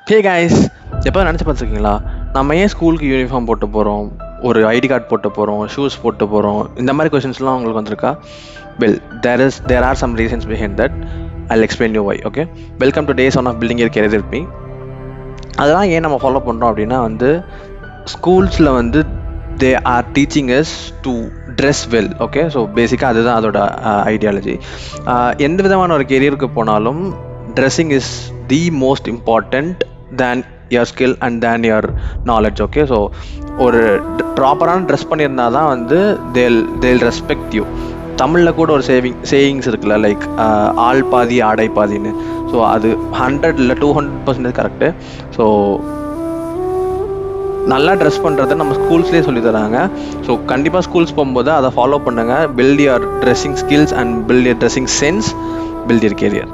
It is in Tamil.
ஹே கைஸ், எப்போ நினச்சி பார்த்துருக்கீங்களா நம்ம ஏன் ஸ்கூலுக்கு யூனிஃபார்ம் போட்டு போகிறோம், ஒரு ஐடி கார்டு போட்டு போகிறோம், ஷூஸ் போட்டு போகிறோம், இந்த மாதிரி கொஷின்ஸ்லாம் உங்களுக்கு வந்திருக்கா? Well, there are some reasons behind that. I'll explain you why. Okay, welcome to Days on of Building Your Career with me. அதெல்லாம் ஏன் நம்ம ஃபாலோ பண்ணுறோம் அப்படின்னா ஸ்கூல்ஸில் they are teaching us to dress well. Okay, so பேசிக்காக அதுதான் அதோட ஐடியாலஜி. எந்த விதமான ஒரு கெரியருக்கு போனாலும் dressing is the most important than your skill and than your knowledge. Okay, so ஒரு ப்ராப்பரான ட்ரெஸ் பண்ணியிருந்தா தான் they'll respect you. தமிழில் கூட ஒரு சேயிங்ஸ் இருக்குல்ல, லைக் ஆள் பாதி ஆடை பாதின்னு. ஸோ அது 100 இல்லை 200% கரெக்டு. ஸோ நல்லா ட்ரெஸ் பண்ணுறத நம்ம ஸ்கூல்ஸ்லேயே சொல்லி தராங்க. ஸோ கண்டிப்பாக ஸ்கூல்ஸ் போகும்போது அதை ஃபாலோ பண்ணுங்கள். Build your dressing skills and build your dressing sense, build your carrier.